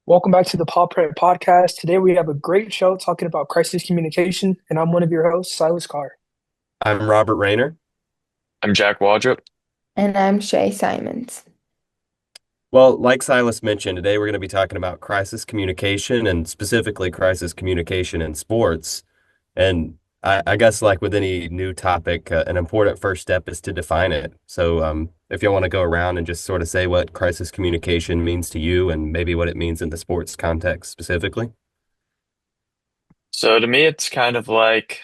Welcome back to the Paw Print Podcast. Today we have a great show talking about crisis communication, and I'm one of your hosts, Silas Carr. I'm Robert Raynor. I'm Jack Waldrop. And I'm Shay Simons. Well, like Silas mentioned, today we're going to be talking about crisis communication and specifically crisis communication in sports. And I guess, like with any new topic, an important first step is to define it. So, if you want to go around and just sort of say what crisis communication means to you and maybe what it means in the sports context specifically. So to me, it's kind of like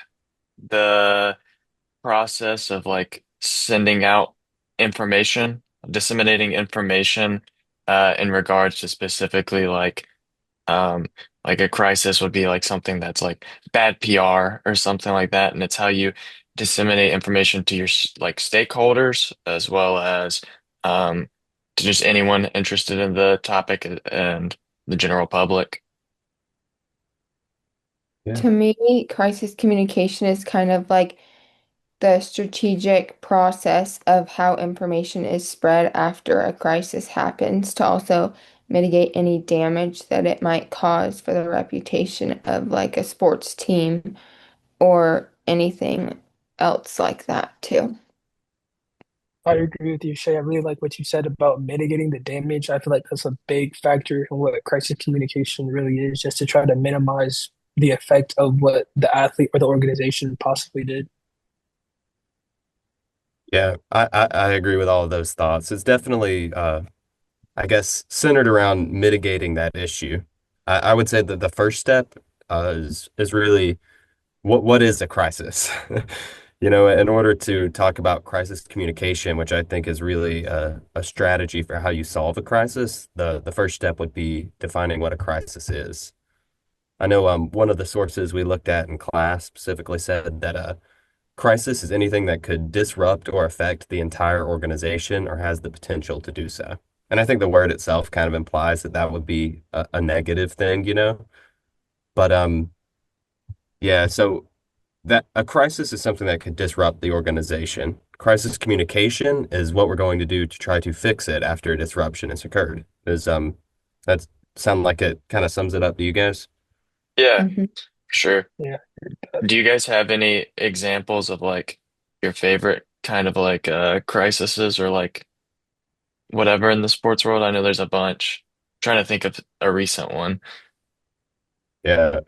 the process of like sending out information, disseminating information in regards to specifically um like a crisis would be like something that's like bad PR or something like that, and it's how you disseminate information to your like stakeholders as well as um to just anyone interested in the topic and the general public. Yeah. To me, crisis communication is kind of like the strategic process of how information is spread after a crisis happens to also mitigate any damage that it might cause for the reputation of like a sports team or anything else like that too. I agree with you, Shay. I really like what you said about mitigating the damage. I feel like that's a big factor in what crisis communication really is, just to try to minimize the effect of what the athlete or the organization possibly did. Yeah, I agree with all of those thoughts. It's definitely, I guess, centered around mitigating that issue. I would say that the first step is really what is a crisis? In order to talk about crisis communication, which I think is really a strategy for how you solve a crisis, the first step would be defining what a crisis is. I know one of the sources we looked at in class specifically said that a crisis is anything that could disrupt or affect the entire organization or has the potential to do so. And I think the word itself kind of implies that that would be a negative thing. But yeah, so that a crisis is something that could disrupt the organization. Crisis communication is what we're going to do to try to fix it after a disruption has occurred. Does that sound like it kind of sums it up to you guys? Yeah, Mhm. sure. Yeah. Do you guys have any examples of like your favorite kind of like crises or like whatever in the sports world? I know there's a bunch. Trying to think of a recent one. Yeah.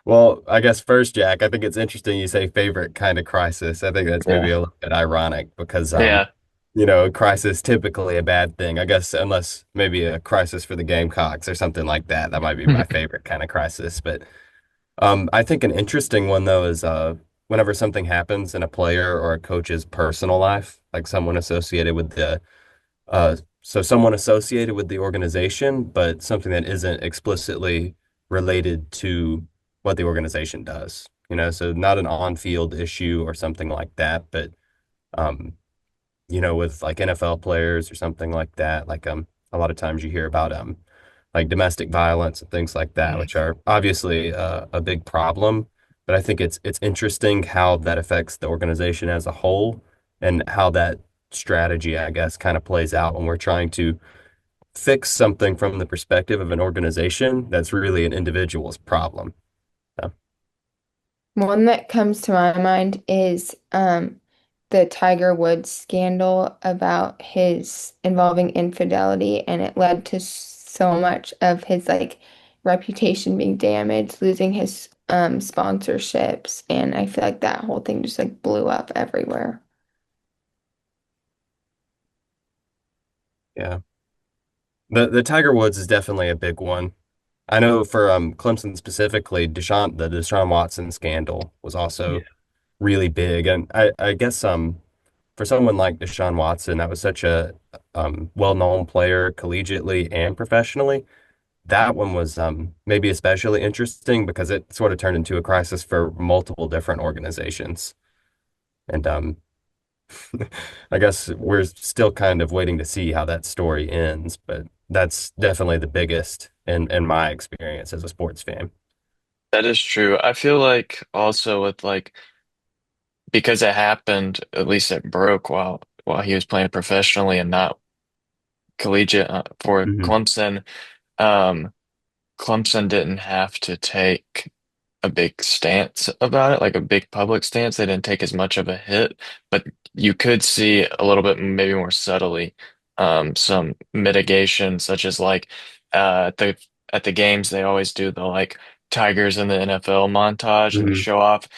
Well, I guess first, Jack, I think it's interesting you say favorite kind of crisis. I think that's maybe Yeah. a little bit ironic because Yeah. a crisis typically a bad thing. I guess unless maybe a crisis for the Gamecocks or something like that. That might be my favorite kind of crisis. But I think an interesting one though is whenever something happens in a player or a coach's personal life, like someone associated with someone associated with the organization, but something that isn't explicitly related to what the organization does. So not an on-field issue or something like that, but um, with like NFL players or something like that, like a lot of times you hear about like domestic violence and things like that, which are obviously a big problem. But I think it's interesting how that affects the organization as a whole and how that strategy, I guess, kind of plays out when we're trying to fix something from the perspective of an organization that's really an individual's problem. So, One that comes to my mind is the Tiger Woods scandal about his involving infidelity, and it led to so much of his like reputation being damaged, losing his sponsorships, and I feel like that whole thing just like blew up everywhere. yeah. The Tiger Woods is definitely a big one. I know for Clemson specifically, the Deshaun Watson scandal was Yeah. also really big. And I guess for someone like Deshaun Watson, that was such a well-known player collegiately and professionally. That one was maybe especially interesting because it sort of turned into a crisis for multiple different organizations. And I guess we're still kind of waiting to see how that story ends, but that's definitely the biggest in my experience as a sports fan. That is true. I feel like also with like because it happened, at least it broke while he was playing professionally and not collegiate for Hmm. Clemson. Um, Clemson didn't have to take a big stance about it, like a big public stance. They didn't take as much of a hit, but you could see a little bit, maybe more subtly, some mitigation, such as like at the games they always do the like Tigers in the NFL montage that they Hmm. show off.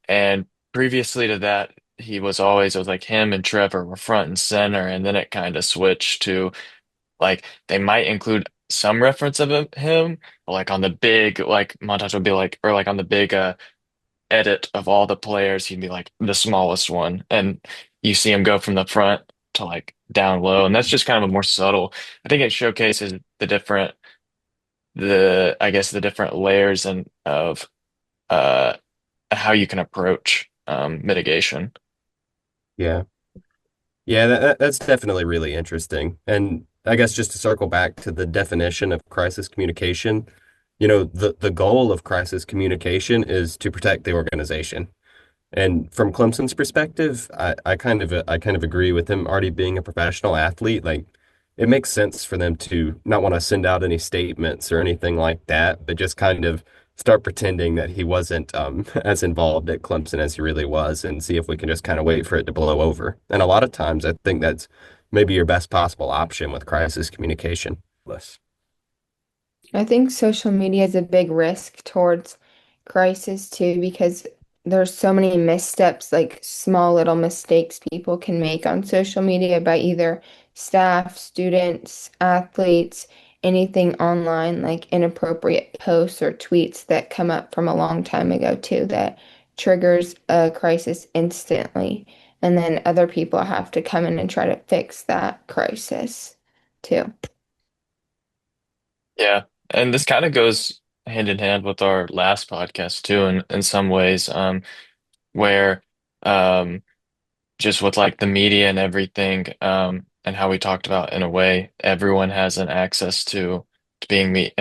And previously to that, it was like him and Trevor were front and center, and then it kind of switched to like they might include some reference of him, like on the big like montage would be like, or like on the big edit of all the players, he'd be like the smallest one, and you see him go from the front to like down low, and that's just kind of a more subtle. I think it showcases the I guess the different layers and of uh how you can approach mitigation. Yeah. Yeah, that's definitely really interesting. And I guess just to circle back to the definition of crisis communication, the goal of crisis communication is to protect the organization. And from Clemson's perspective, I kind of agree with him already being a professional athlete. Like it makes sense for them to not want to send out any statements or anything like that, but just kind of start pretending that he wasn't as involved at Clemson as he really was and see if we can just kind of wait for it to blow over. And a lot of times I think that's maybe your best possible option with crisis communication. Less. I think social media is a big risk towards crisis too, because there's so many missteps, like small little mistakes people can make on social media by either staff, students, athletes, anything online, like inappropriate posts or tweets that come up from a long time ago too, that triggers a crisis instantly. And then other people have to come in and try to fix that crisis too. Yeah, and this kind of goes hand in hand with our last podcast too, in some ways, where um, just with like the media and everything, and how we talked about in a way, everyone has an access to being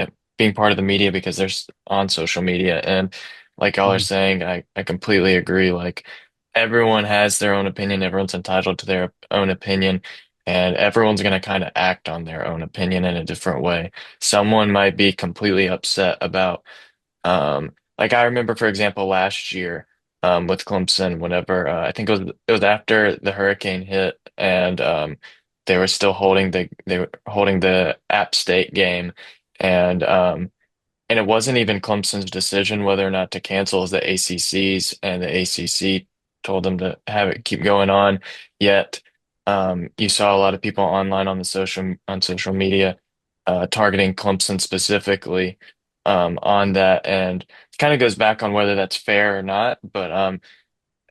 part of the media because on social media, and like y'all are Mhm. saying, I completely agree. Like everyone has their own opinion, everyone's entitled to their own opinion, and everyone's gonna kind of act on their own opinion in a different way. Someone might be completely upset about like I remember, for example, last year with Clemson, whenever I think it was after the hurricane hit, and they were holding the App State game, and and it wasn't even Clemson's decision whether or not to cancel, it was the ACC's, and the ACC told them to have it keep going on. Yet, you saw a lot of people online on social media targeting Clemson specifically on that, and it kind of goes back on whether that's fair or not. But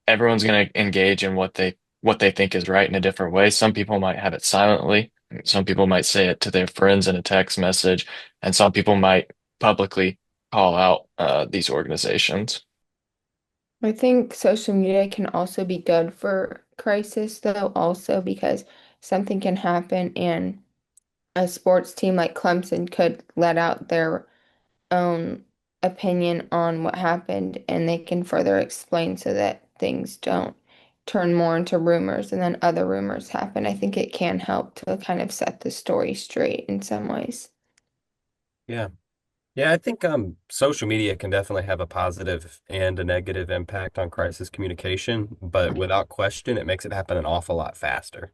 everyone's going to engage in what they think is right in a different way. Some people might have it silently. Some people might say it to their friends in a text message, and some people might publicly call out these organizations. I think social media can also be good for crisis, though, also because something can happen and a sports team like Clemson could let out their own opinion on what happened and they can further explain so that things don't turn more into rumors and then other rumors happen. I think it can help to kind of set the story straight in some ways. Yeah. Yeah, I think social media can definitely have a positive and a negative impact on crisis communication, but without question, it makes it happen an awful lot faster.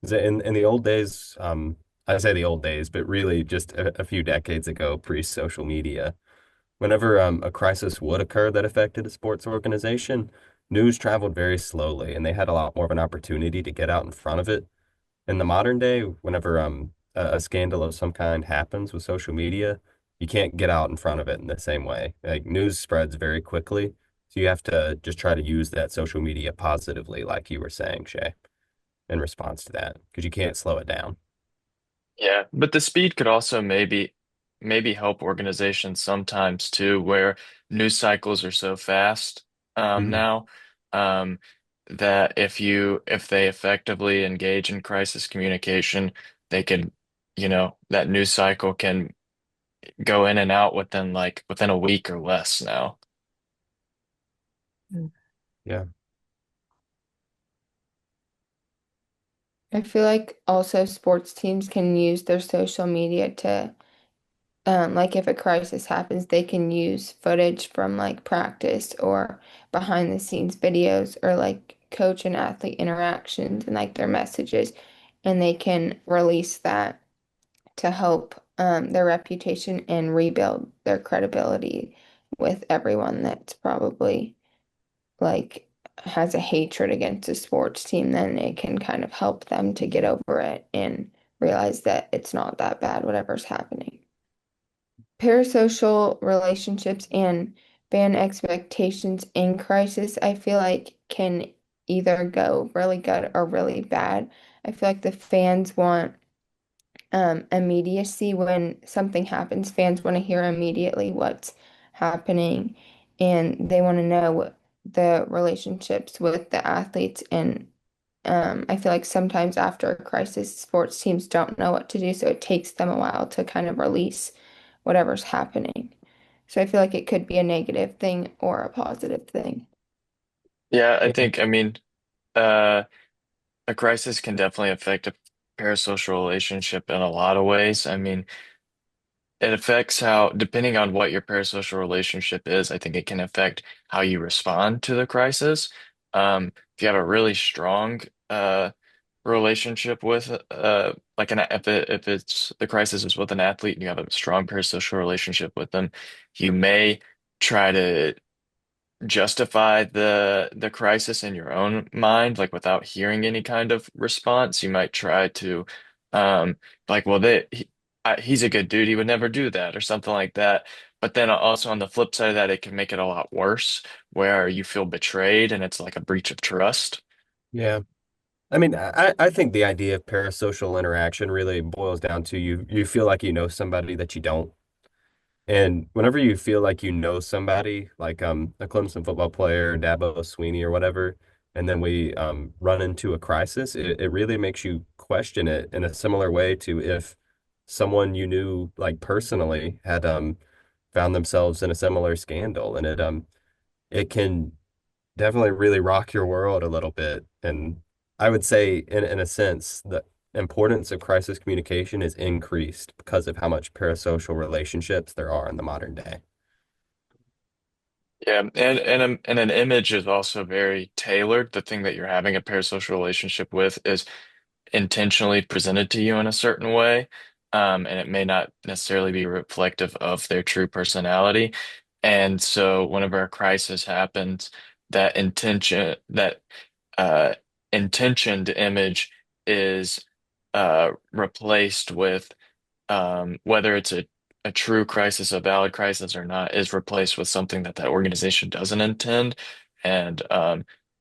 'Cause in the old days, I say the old days, but really just a few decades ago, pre-social media, whenever a crisis would occur that affected a sports organization, news traveled very slowly, and they had a lot more of an opportunity to get out in front of it. In the modern day, whenever a scandal of some kind happens with social media, you can't get out in front of it in the same way. Like news spreads very quickly, so you have to just try to use that social media positively, like you were saying, Shay, in response to that, because you can't slow it down. Yeah, but the speed could also maybe help organizations sometimes too, where news cycles are so fast Mhm. now that if they effectively engage in crisis communication, they could, that news cycle can go in and out within a week or less now. Yeah. I feel like also sports teams can use their social media to like if a crisis happens, they can use footage from like practice or behind the scenes videos or like coach and athlete interactions and like their messages, and they can release that to help their reputation and rebuild their credibility with everyone that's probably like has a hatred against a sports team. Then it can kind of help them to get over it and realize that it's not that bad, whatever's happening. Parasocial relationships and fan expectations in crisis, I feel like can either go really good or really bad. I feel like the fans want immediacy when something happens. Fans want to hear immediately what's happening, and they want to know what the relationships with the athletes. And I feel like sometimes after a crisis, sports teams don't know what to do, so it takes them a while to kind of release whatever's happening. So I feel like it could be a negative thing or a positive thing. Yeah, I Yeah. think, I mean, uh, a crisis can definitely affect a parasocial relationship in a lot of ways. I mean, it affects how, depending on what your parasocial relationship is, I think it can affect how you respond to the crisis. If you have a really strong relationship with like if it's the crisis is with an athlete and you have a strong parasocial relationship with them, you may try to justify the crisis in your own mind, like without hearing any kind of response. You might try to, like, well, he's a good dude. He would never do that, or something like that. But then also on the flip side of that, it can make it a lot worse, where you feel betrayed and it's like a breach of trust. Yeah. I mean, I think the idea of parasocial interaction really boils down to you feel like you know somebody that you don't. And whenever you feel like you know somebody, like a Clemson football player, Dabo Sweeney or whatever, and then we run into a crisis, it really makes you question it in a similar way to if someone you knew like personally had found themselves in a similar scandal. And it can definitely really rock your world a little bit. And I would say in a sense the importance of crisis communication is increased because of how much parasocial relationships there are in the modern day. Yeah, and an image is also very tailored. The thing that you're having a parasocial relationship with is intentionally presented to you in a certain way, and it may not necessarily be reflective of their true personality. And so, whenever a crisis happens, that uh, intentioned image is replaced with whether it's a true crisis, a valid crisis or not, is replaced with something that that organization doesn't intend, and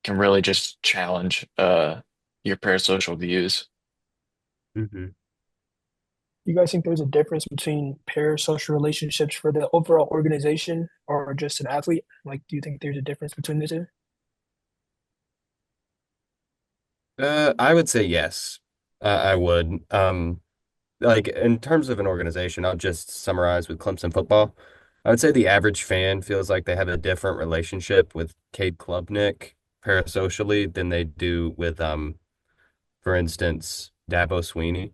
can really just challenge your parasocial views. Hmm. You guys think there's a difference between parasocial relationships for the overall organization or just an athlete? Like, do you think there's a difference between the two? I would say yes. I would. Like in terms of an organization, I'll just summarize with Clemson football. I would say the average fan feels like they have a different relationship with Cade Klubnik parasocially than they do with, for instance, Dabo Sweeney.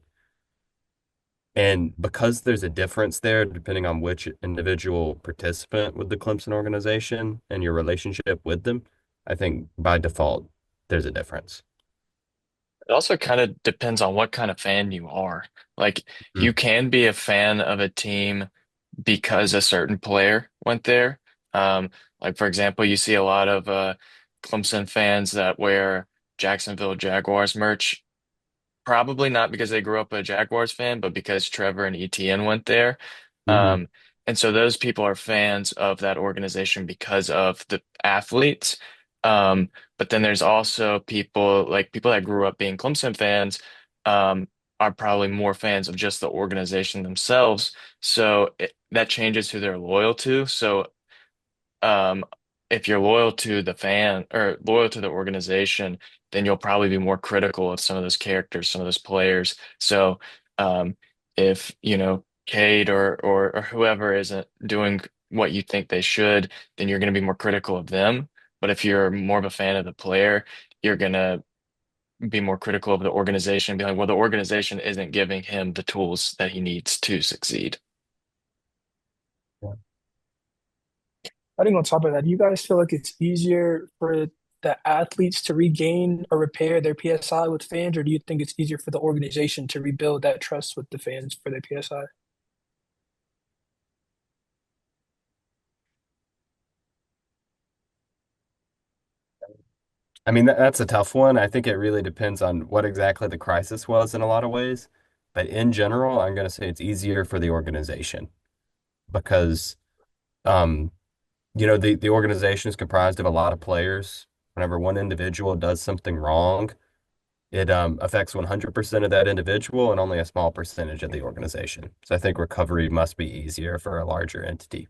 And because there's a difference there, depending on which individual participant with the Clemson organization and your relationship with them, I think by default, there's a difference. It also kind of depends on what kind of fan you are. Like, you can be a fan of a team because a certain player went there. Like, for example, you see a lot of Clemson fans that wear Jacksonville Jaguars merch. Probably not because they grew up a Jaguars fan, but because Trevor and ETN went there. Mm-hmm. Um, and so those people are fans of that organization because of the athletes. But then there's also people that grew up being Clemson fans, um, are probably more fans of just the organization themselves. So that changes who they're loyal to. So um, if you're loyal to the fan or loyal to the organization, then you'll probably be more critical of some of those characters, some of those players. So, um, if you know Cade or whoever isn't doing what you think they should, then you're going to be more critical of them. But if you're more of a fan of the player, you're going to be more critical of the organization, be like, well, the organization isn't giving him the tools that he needs to succeed. I think on top of that, do you guys feel like it's easier for the athletes to regain or repair their PSI with fans, or do you think it's easier for the organization to rebuild that trust with the fans for their PSI? I mean, that's a tough one. I think it really depends on what exactly the crisis was in a lot of ways. But in general, I'm going to say it's easier for the organization because, um, the organization is comprised of a lot of players. Whenever one individual does something wrong, it affects 100% of that individual and only a small percentage of the organization. So I think recovery must be easier for a larger entity.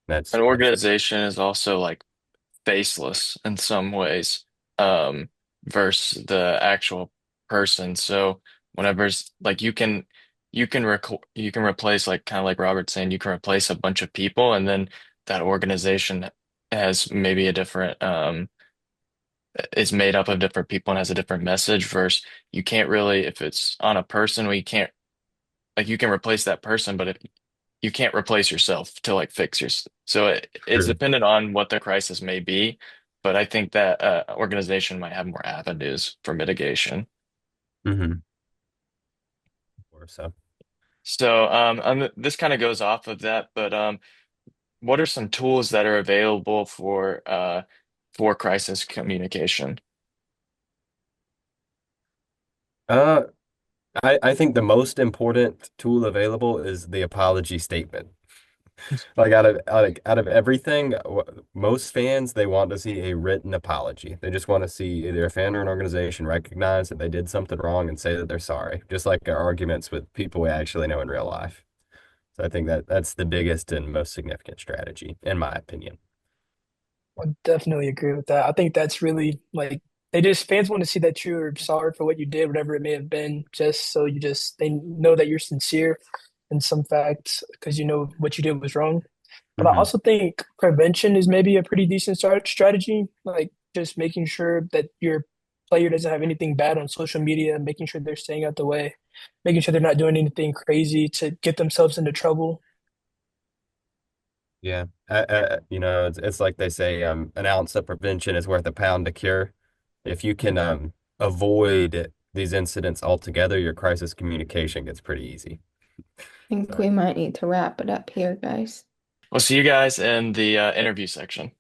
An That's organization is also like faceless in some ways, um, versus the actual person. So like you can replace like kind of like Robert saying you can replace a bunch of people and then that organization has maybe a different is made up of different people and has a different message versus you can't really if it's on a person we can't like you can replace that person but if you can't replace yourself to like fix your so it's true. dependent on what the crisis may be, but I think that organization might have more avenues for mitigation. Mm-hmm. Or so. So this kind of goes off of that, but what are some tools that are available for crisis communication? Uh, I think the most important tool available is the apology statement. Like out of everything, most fans they want to see a written apology. They just want to see either a fan or an organization recognize that they did something wrong and say that they're sorry. Just like our arguments with people we actually know in real life. So I think that that's the biggest and most significant strategy, in my opinion. I definitely agree with that. I think that's really like they just fans want to see that you're sorry for what you did, whatever it may have been, just so they know that you're sincere in some facts because you know what you did was wrong. But I Hmm. also think prevention is maybe a pretty decent strategy, like just making sure that your player doesn't have anything bad on social media, making sure they're staying out the way, making sure they're not doing anything crazy to get themselves into trouble. Yeah, it's like they say, an ounce of prevention is worth a pound of cure. If you can avoid these incidents altogether, your crisis communication gets pretty easy. Think So, we might need to wrap it up here, guys. We'll see you guys in the interview section.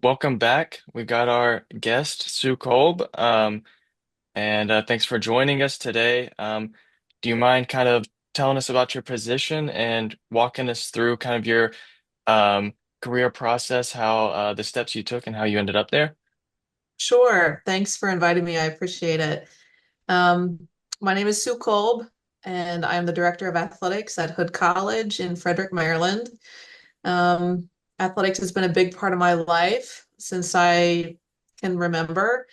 Welcome back. We got our guest, Sue Kolb, and thanks for joining us today. Do you mind kind of telling us about your position and walking us through kind of your career process, how the steps you took and how you ended up there? Sure. Thanks for inviting me. I appreciate it. My name is Sue Kolb, and I'm the Director of Athletics at Hood College in Frederick, Maryland. Um, Athletics has been a big part of my life since I can remember.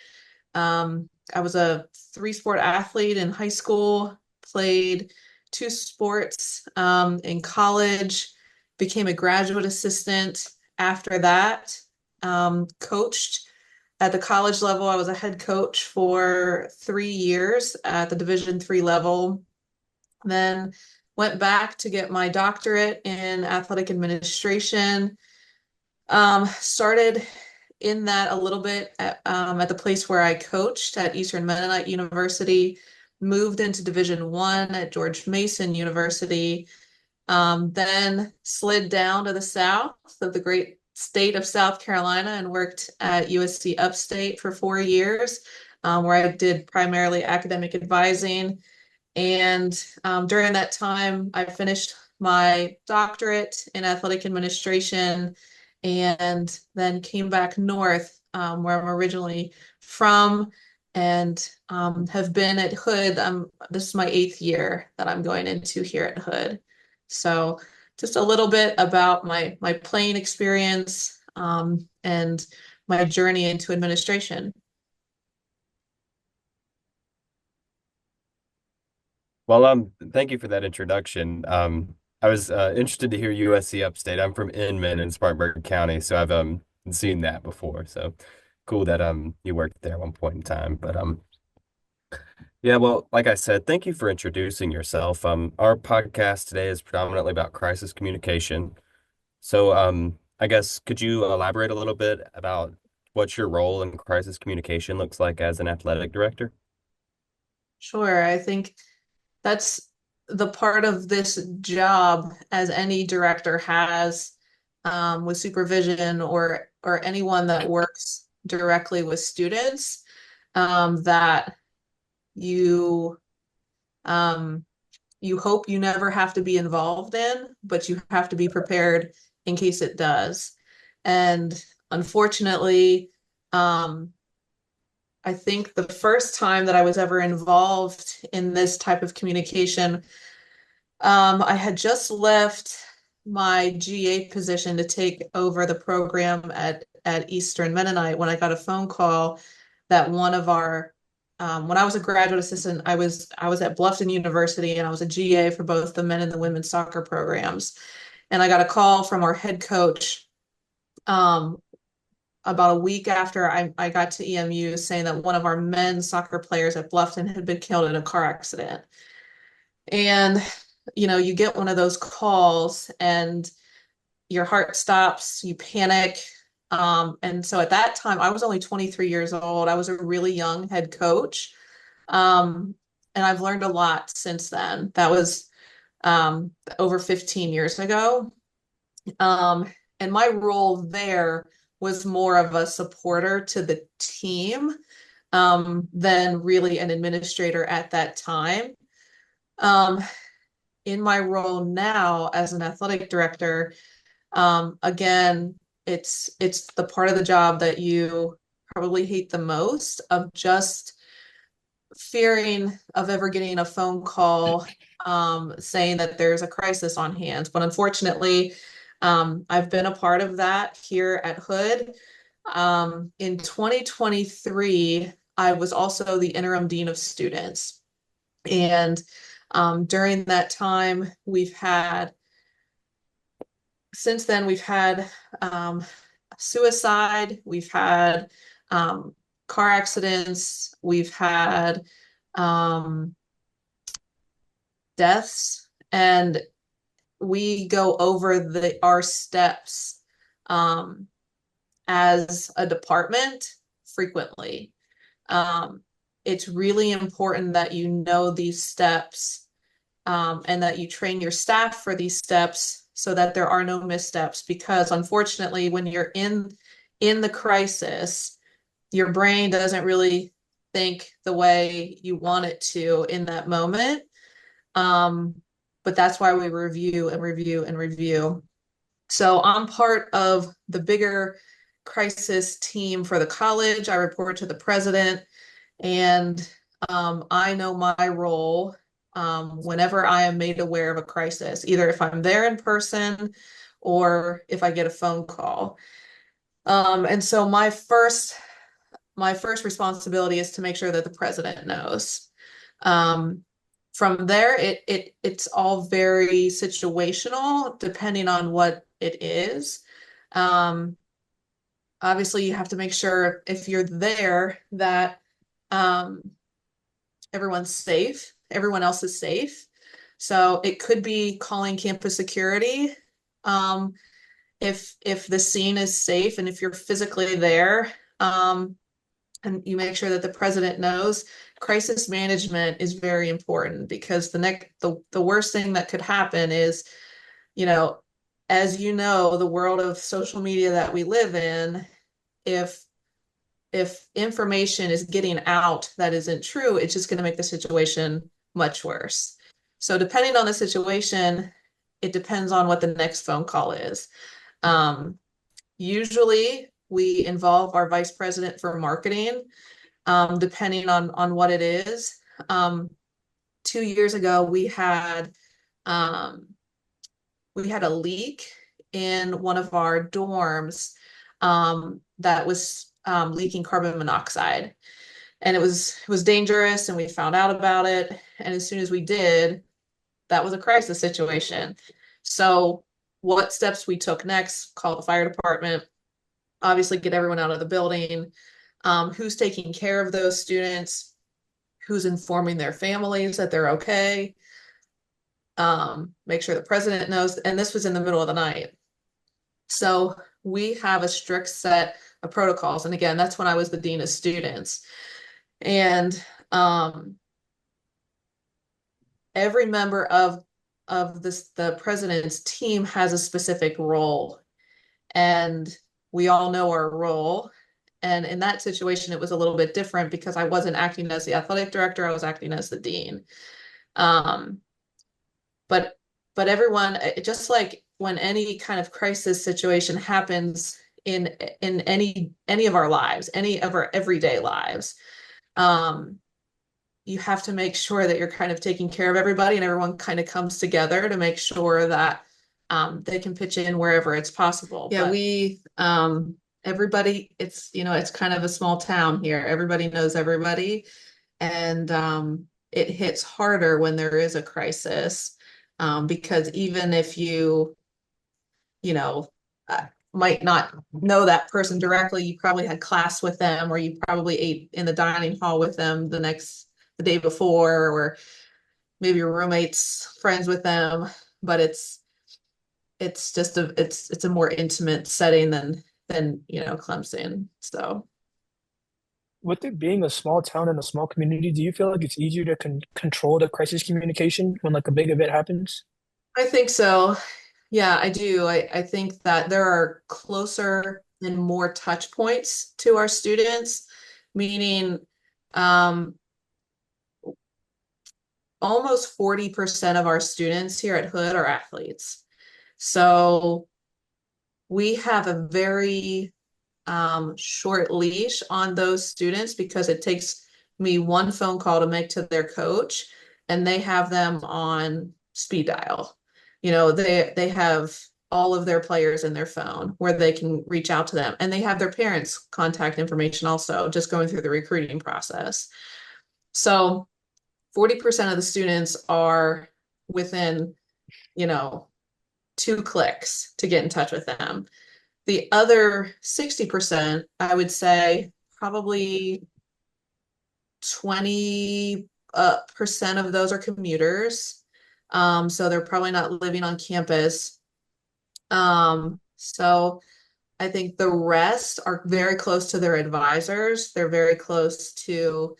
I was a three-sport athlete in high school, played two sports in college, became a graduate assistant after that, coached at the college level. I was a head coach for 3 years at the Division III level. Then went back to get my doctorate in athletic administration. Started in that a little bit at the place where I coached at Eastern Mennonite University. Moved into Division I at George Mason University. Then slid down to the south of the great state of South Carolina and worked at USC Upstate for 4 years, where I did primarily academic advising. And during that time, I finished my doctorate in athletic administration and then came back north, where I'm originally from, and have been at Hood. This is my 8th year that I'm going into here at Hood. So just a little bit about my playing experience and my journey into administration. well, thank you for that introduction. I was interested to hear USC Upstate. I'm from Inman in Spartanburg County, so I've seen that before. So cool that you worked there at one point in time. But yeah, well, like I said, thank you for introducing yourself. Our podcast today is predominantly about crisis communication. So, I guess could you elaborate a little bit about what your role in crisis communication looks like as an athletic director? Sure. I think that's the part of this job as any director has with supervision or anyone that works directly with students that you um, you hope you never have to be involved in, but you have to be prepared in case it does. And unfortunately, um, I think the first time that I was ever involved in this type of communication, I had just left my GA position to take over the program at Eastern Mennonite when I got a phone call that one of our when I was a graduate assistant, I was at Bluffton University and I was a GA for both the men and the women's soccer programs. And I got a call from our head coach um, about a week after I got to EMU saying that one of our men's soccer players at Bluffton had been killed in a car accident. And, you get one of those calls and your heart stops, you panic. And so at that time, I was only 23 years old. I was a really young head coach. Um, and I've learned a lot since then. That was over 15 years ago. Um, and my role there was more of a supporter to the team than really an administrator at that time. Um, in my role now as an athletic director, again, it's the part of the job that you probably hate the most of just fearing of ever getting a phone call saying that there's a crisis on hand. But unfortunately, I've been a part of that here at Hood. In 2023, I was also the interim dean of students. And during that time, since then, we've had suicide, we've had car accidents, we've had um, deaths, and we go over our steps as a department frequently. Um, it's really important that you know these steps and that you train your staff for these steps so that there are no missteps. Because unfortunately, when you're in the crisis, your brain doesn't really think the way you want it to in that moment. But that's why we review and review and review. So I'm part of the bigger crisis team for the college. I report to the president, and I know my role whenever I am made aware of a crisis, either if I'm there in person or if I get a phone call. And so my first responsibility is to make sure that the president knows. From there, it's all very situational, depending on what it is. Obviously, you have to make sure if you're there that everyone's safe, everyone else is safe. So it could be calling campus security. If the scene is safe and if you're physically there, and you make sure that the president knows, crisis management is very important because the worst thing that could happen is, you know, as you know, the world of social media that we live in, if information is getting out that isn't true, it's just going to make the situation much worse. So depending on the situation, it depends on what the next phone call is. Usually we involve our vice president for marketing, depending on what it is. 2 years ago, we had a leak in one of our dorms that was leaking carbon monoxide, and it was dangerous, and we found out about it. And as soon as we did, that was a crisis situation. So what steps we took next? Call the fire department, obviously get everyone out of the building. Who's taking care of those students? Who's informing their families that they're okay? Make sure the president knows. And this was in the middle of the night. So we have a strict set of protocols. And again, that's when I was the dean of students. And every member of the president's team has a specific role, and we all know our role. And in that situation, it was a little bit different because I wasn't acting as the athletic director, I was acting as the dean. Um, but but everyone, just like when any kind of crisis situation happens in any of our lives, any of our everyday lives, um, you have to make sure that you're kind of taking care of everybody and everyone kind of comes together to make sure that they can pitch in wherever it's possible. Yeah, we everybody, it's kind of a small town here. Everybody knows everybody, and it hits harder when there is a crisis, because even if you know, might not know that person directly, you probably had class with them, or you probably ate in the dining hall with them the day before, or maybe your roommate's friends with them, but it's just it's a more intimate setting than Clemson. So With it being a small town and a small community, do you feel like it's easier to control the crisis communication when like a big event happens? I think so. Yeah, I do. I think that there are closer and more touch points to our students, meaning um, almost 40% of our students here at Hood are athletes. So we have a very short leash on those students because it takes me one phone call to make to their coach, and they have them on speed dial. They have all of their players in their phone where they can reach out to them, and they have their parents' contact information also, just going through the recruiting process. So 40% of the students are within, you know, 2 clicks to get in touch with them. The other 60%, I would say probably 20 percent of those are commuters. So they're probably not living on campus. So I think the rest are very close to their advisors. They're very close to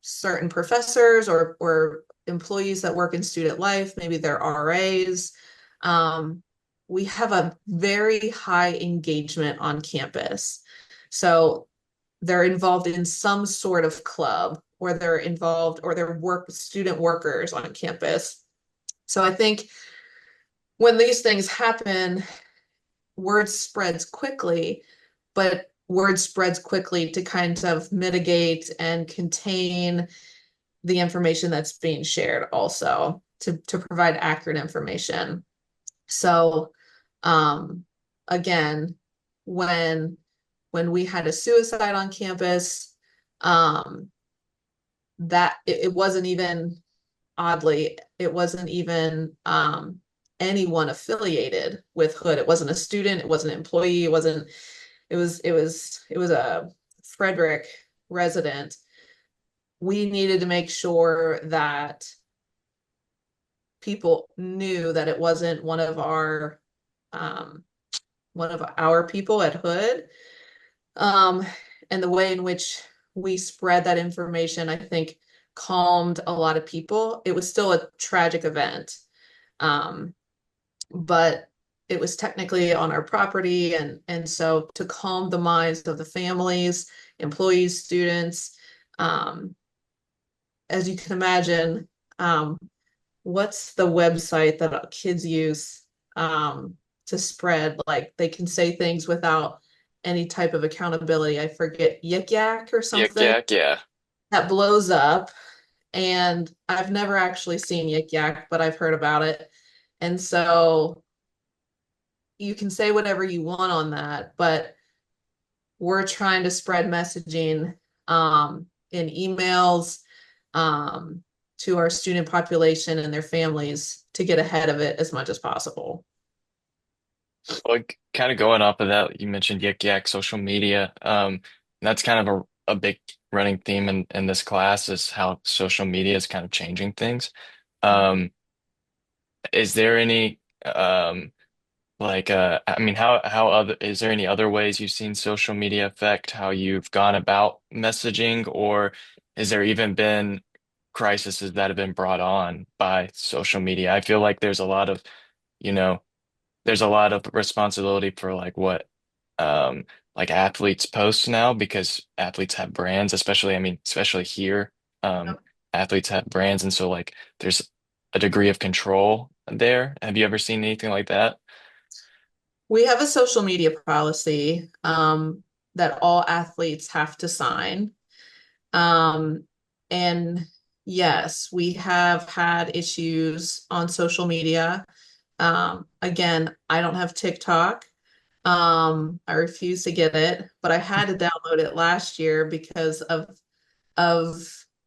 certain professors or employees that work in student life. Maybe they're RAs. Um, we have a very high engagement on campus. So they're involved in some sort of club, or they're involved, or they're student workers on campus. So I think when these things happen, word spreads quickly, but word spreads quickly to kind of mitigate and contain the information that's being shared also to provide accurate information. So again, when we had a suicide on campus, that it wasn't even, oddly, it wasn't even anyone affiliated with Hood. It wasn't a student, it wasn't an employee, it was a Frederick resident. We needed to make sure that people knew that it wasn't one of our people at Hood. And the way in which we spread that information, I think, calmed a lot of people. It was still a tragic event, but it was technically on our property, and so to calm the minds of the families, employees, students, as you can imagine, what's the website that kids use to spread? Like, they can say things without any type of accountability. I forget, Yik Yak or Yak something yak, yeah. that blows up. And I've never actually seen Yik Yak, but I've heard about it. And so you can say whatever you want on that, but we're trying to spread messaging in emails to our student population and their families to get ahead of it as much as possible. Like, kind of going off of that, you mentioned Yik Yak social media. That's kind of a big running theme in this class is how social media is kind of changing things. Um, is there any Like, I mean, how other is there any other ways you've seen social media affect how you've gone about messaging, or has there even been crises that have been brought on by social media? I feel like there's a lot of, you know, there's a lot of responsibility for like what like athletes post now because athletes have brands, especially I mean, especially here, um, athletes have brands, and so like there's a degree of control there. Have you ever seen anything like that? We have a social media policy that all athletes have to sign. Um, and yes, we have had issues on social media. Again, I don't have TikTok. I refuse to get it, but I had to download it last year because of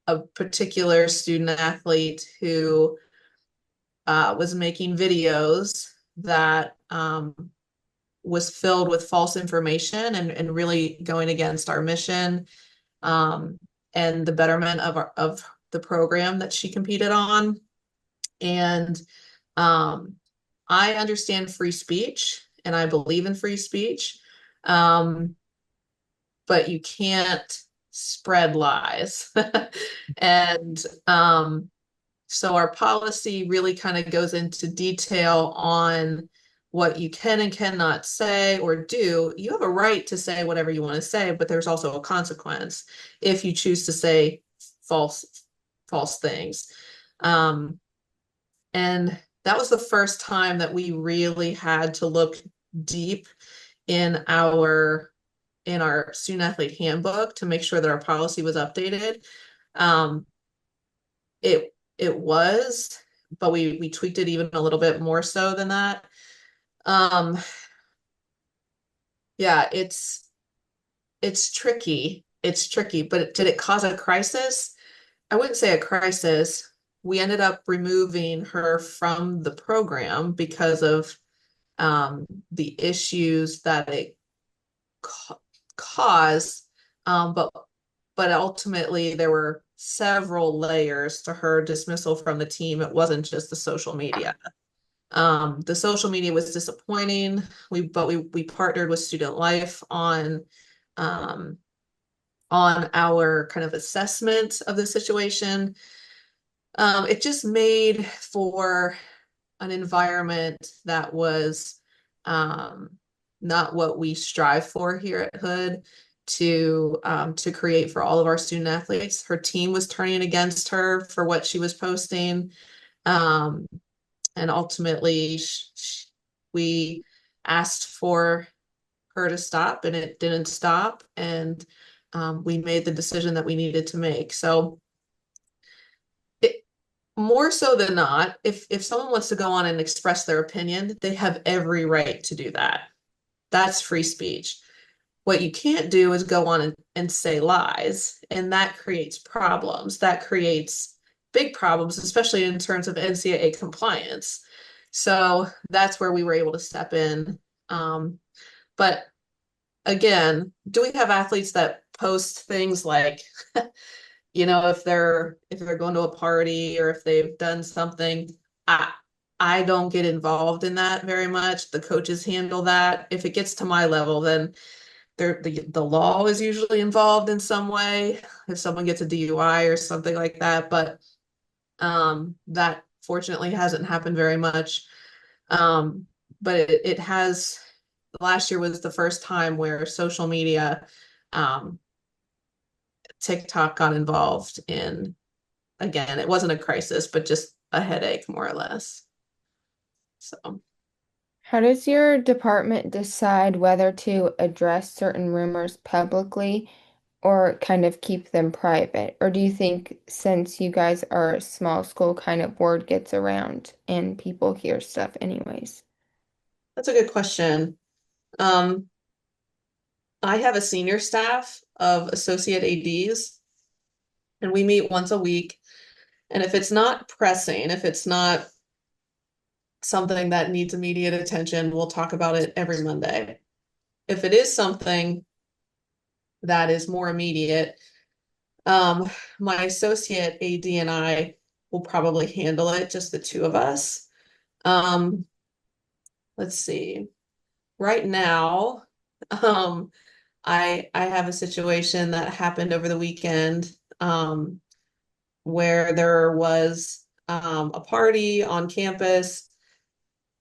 a particular student athlete who was making videos that was filled with false information and really going against our mission um, and the betterment of the program that she competed on. And um, I understand free speech and I believe in free speech, um, but you can't spread lies. And so our policy really kind of goes into detail on what you can and cannot say or do. You have a right to say whatever you want to say, but there's also a consequence if you choose to say false false things. Um, and that was the first time that we really had to look deep in our student athlete handbook to make sure that our policy was updated. Um, it was, but we tweaked it even a little bit more so than that. Um, yeah, it's tricky. It's tricky, but did it cause a crisis? I wouldn't say a crisis. We ended up removing her from the program because of the issues that it ca caused. But ultimately there were several layers to her dismissal from the team. It wasn't just the social media. The social media was disappointing. We partnered with Student Life um, on our kind of assessment of the situation. It just made for an environment that was um, not what we strive for here at Hood to create for all of our student athletes. Her team was turning against her for what she was posting. Um, and ultimately we asked for her to stop and it didn't stop, and we made the decision that we needed to make. So more so than not, if someone wants to go on and express their opinion, they have every right to do that. That's free speech. What you can't do is go on and say lies, and that creates problems. That creates big problems, especially in terms of NCAA compliance. So that's where we were able to step in. But again, do we have athletes that post things like, if they're going to a party or if they've done something? I don't get involved in that very much. The coaches handle that. If it gets to my level, then the law is usually involved in some way if someone gets a DUI or something like that. But that fortunately hasn't happened very much. But it has. Last year was the first time where social media, um, TikTok got involved in. Again, it wasn't a crisis, but just a headache, more or less. So. How does your department decide whether to address certain rumors publicly or kind of keep them private? Or do you think since you guys are a small school, kind of word gets around and people hear stuff anyways? That's a good question. I have a senior staff of associate ADs, and we meet once a week. And if it's not pressing, if it's not something that needs immediate attention, we'll talk about it every Monday. If it is something that is more immediate, my associate AD and I will probably handle it, just the two of us. let's see. Right now, um, I have a situation that happened over the weekend, where there was a party on campus,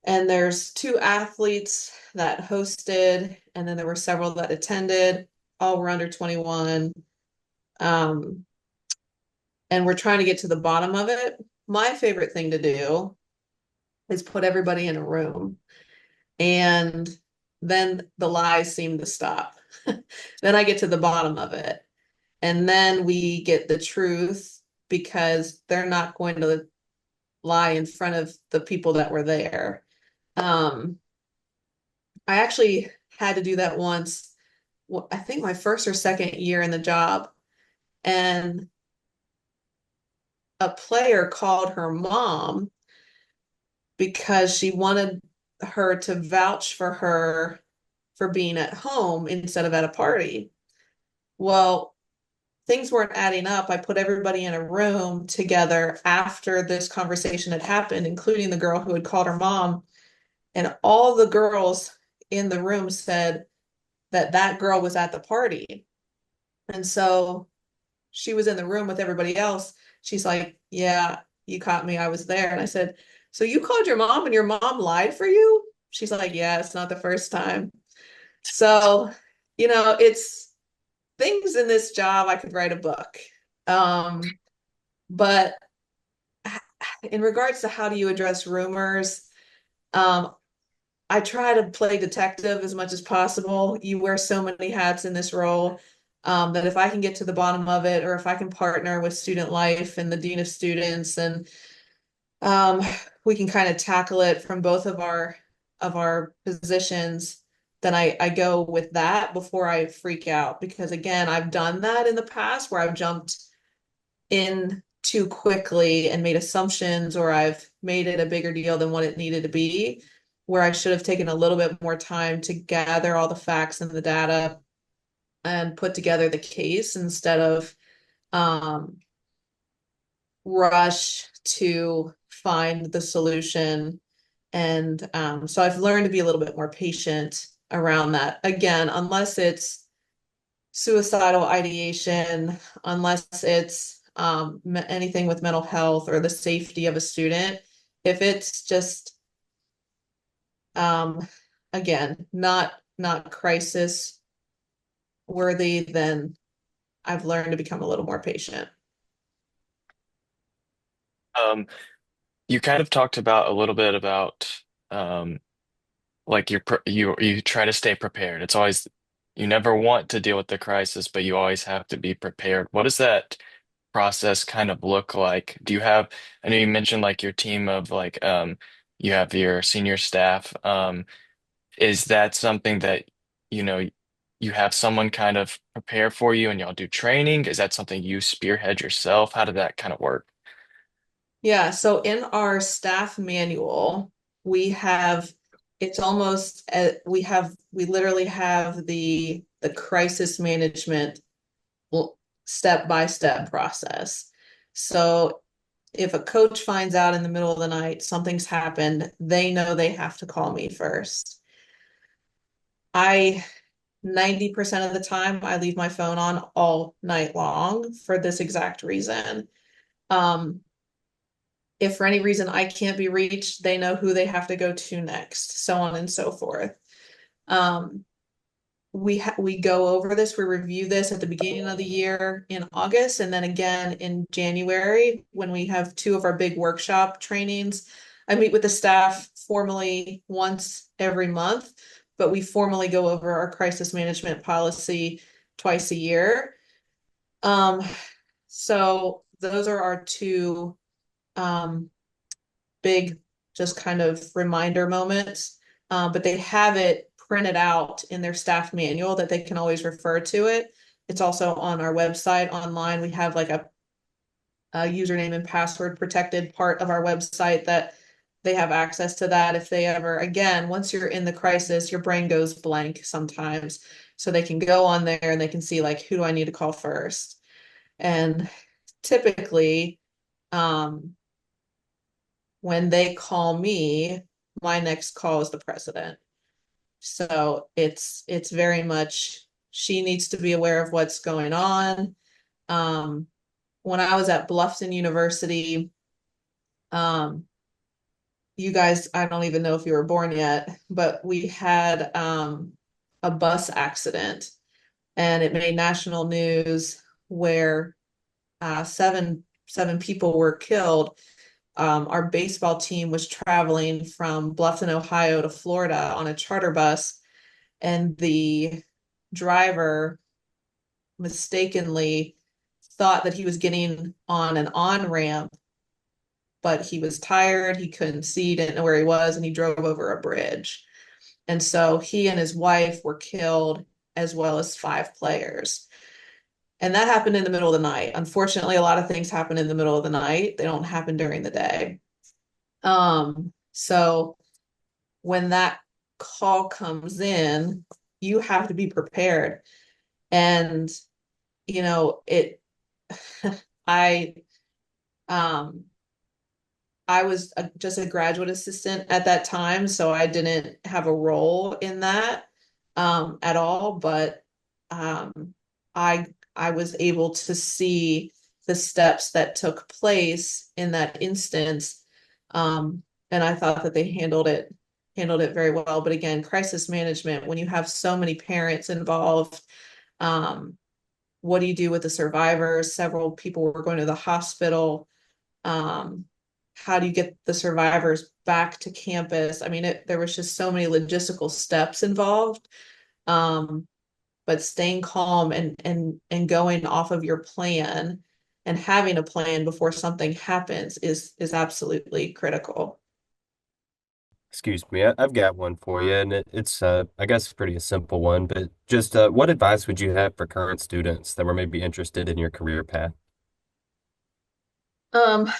and there's two athletes that hosted, and then there were several that attended. All were under 21. Um, and we're trying to get to the bottom of it. My favorite thing to do is put everybody in a room, and then the lies seem to stop. Then I get to the bottom of it, and then we get the truth because they're not going to lie in front of the people that were there. I actually had to do that once, I think my first or second year in the job, and a player called her mom because she wanted her to vouch for her for being at home instead of at a party. Well, things weren't adding up. I put everybody in a room together after this conversation had happened, including the girl who had called her mom. And all the girls in the room said that that girl was at the party. And so she was in the room with everybody else. She's like, yeah, you caught me. I was there. And I said, so you called your mom and your mom lied for you? She's like, yeah, it's not the first time. So, it's things in this job. I could write a book. But in regards to how do you address rumors, um, I try to play detective as much as possible. You wear so many hats in this role, that if I can get to the bottom of it, or if I can partner with student life and the dean of students, and um, we can kind of tackle it from both of our positions, then I go with that before I freak out. Because again, I've done that in the past where I've jumped in too quickly and made assumptions, or I've made it a bigger deal than what it needed to be, where I should have taken a little bit more time to gather all the facts and the data and put together the case instead of um, rush to find the solution. And so I've learned to be a little bit more patient around that. Again, unless it's suicidal ideation, unless it's anything with mental health or the safety of a student. If it's just, um, again, not crisis worthy, then I've learned to become a little more patient. Um, you kind of talked about a little bit about um, like you try to stay prepared. It's always you never want to deal with the crisis, but you always have to be prepared. What does that process kind of look like? Do you have, I know you mentioned like your team of like you have your senior staff. Is that something that you know you have someone kind of prepare for you and y'all do training? Is that something you spearhead yourself? How did that kind of work? Yeah, so in our staff manual, we have it's almost we literally have the crisis management step by step process. So if a coach finds out in the middle of the night something's happened, they know they have to call me first. I 90% of the time I leave my phone on all night long for this exact reason. Um, if for any reason I can't be reached, they know who they have to go to next, so on and so forth. Um, we go over this, we review this at the beginning of the year in August, and then again in January when we have two of our big workshop trainings. I meet with the staff formally once every month, but we formally go over our crisis management policy twice a year. Um, so those are our two um, big, just kind of reminder moments. But they have it printed out in their staff manual that they can always refer to it. It's also on our website online. We have like a username and password protected part of our website that they have access to that if they ever, again, once you're in the crisis, your brain goes blank sometimes. So they can go on there and they can see like, who do I need to call first? And typically, when they call me, my next call is the president. So it's very much she needs to be aware of what's going on. When I was at Bluffton University, you guys, I don't even know if you were born yet, but we had a bus accident, and it made national news where seven people were killed. Our baseball team was traveling from Bluffton, Ohio to Florida on a charter bus, and the driver mistakenly thought that he was getting on an on-ramp, but he was tired, he couldn't see, didn't know where he was, and he drove over a bridge. And so he and his wife were killed, as well as 5 players. And that happened in the middle of the night. Unfortunately, a lot of things happen in the middle of the night. They don't happen during the day. So when that call comes in, you have to be prepared. And, it, I, I was just a graduate assistant at that time, so I didn't have a role in that at all. But I I was able to see the steps that took place in that instance, and I thought that they handled it very well. But again, crisis management, when you have so many parents involved, what do you do with the survivors? Several people were going to the hospital. How do you get the survivors back to campus? I mean, there was just so many logistical steps involved. But staying calm and going off of your plan and having a plan before something happens is absolutely critical. Excuse me, I've got one for you, and it's I guess pretty a simple one, but just what advice would you have for current students that were maybe interested in your career path? Um,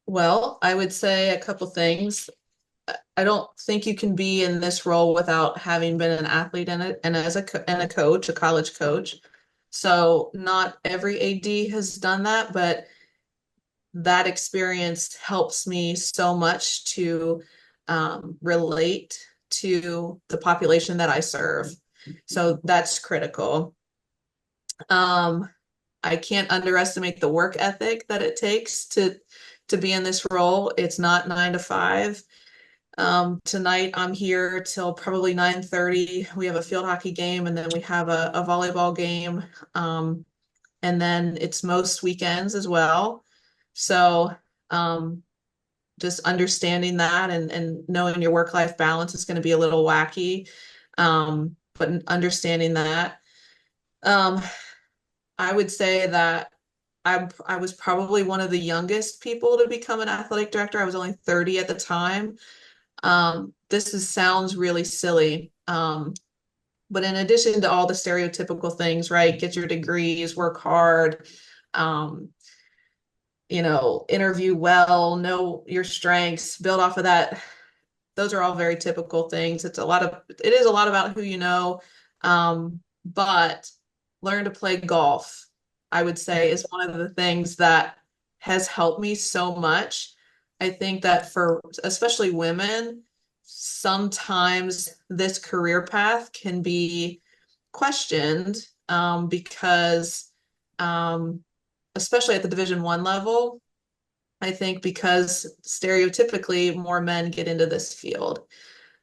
well, I would say a couple things. I don't think you can be in this role without having been an athlete and as a coach, a college coach. So not every AD has done that, but that experience helps me so much to relate to the population that I serve. So that's critical. I can't underestimate the work ethic that it takes to be in this role. It's not 9 to 5. Tonight I'm here till probably 9:30. We have a field hockey game, and then we have a volleyball game. And then it's most weekends as well. So just understanding that and knowing your work-life balance is going to be a little wacky. But understanding that. I would say that I was probably one of the youngest people to become an athletic director. I was only 30 at the time. Sounds really silly. But in addition to all the stereotypical things, right? Get your degrees, work hard, interview well, know your strengths, build off of that. Those are all very typical things. It is a lot about who you know. But learn to play golf, I would say, is one of the things that has helped me so much. I think that for especially women, sometimes this career path can be questioned because especially at the Division I level, I think because stereotypically more men get into this field.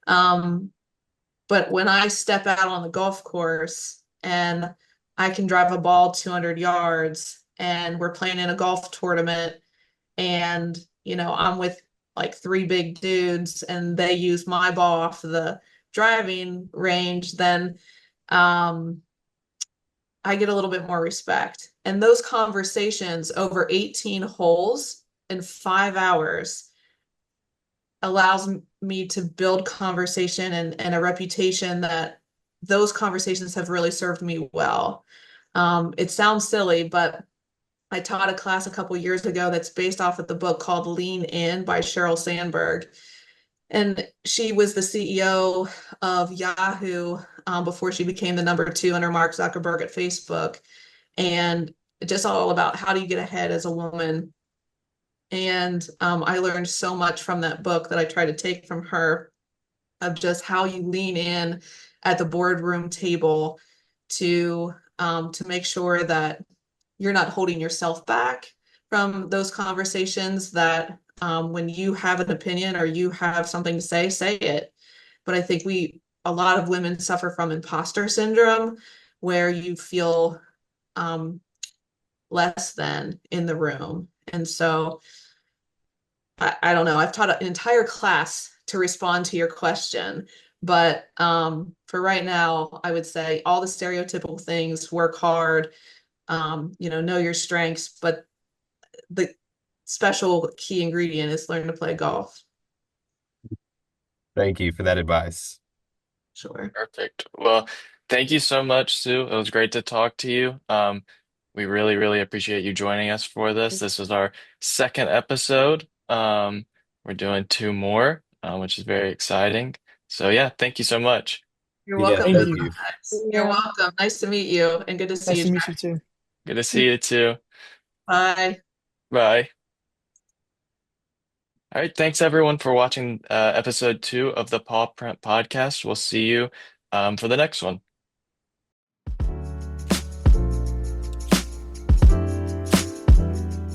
But when I step out on the golf course and I can drive a ball 200 yards and we're playing in a golf tournament and, I'm with like 3 big dudes and they use my ball off the driving range, then I get a little bit more respect. And those conversations over 18 holes in 5 hours allows me to build conversation and a reputation that those conversations have really served me well. It sounds silly, but I taught a class a couple years ago that's based off of the book called Lean In by Sheryl Sandberg. And she was the CEO of Yahoo before she became the #2 under Mark Zuckerberg at Facebook. And just all about how do you get ahead as a woman. And I learned so much from that book that I try to take from her of just how you lean in at the boardroom table to make sure that you're not holding yourself back from those conversations, that when you have an opinion or you have something to say it. But I think a lot of women suffer from imposter syndrome, where you feel um, less than in the room. And so I don't know, I've taught an entire class to respond to your question. But for right now, I would say all the stereotypical things: work hard, know your strengths, but the special key ingredient is learn to play golf. Thank you for that advice. Sure. Perfect. Well, thank you so much, Sue. It was great to talk to you. We really, really appreciate you joining us for this. This is our second episode. We're doing two more, which is very exciting. So yeah, thank you so much. You're Yeah, welcome. Thank thank you. you. You're Yeah. welcome. Nice to meet you and good to see Nice you, to meet you Jack. too. Good to see you too. Bye. Bye. All right, thanks everyone for watching episode 2 of the Paw Print Podcast. We'll see you for the next one.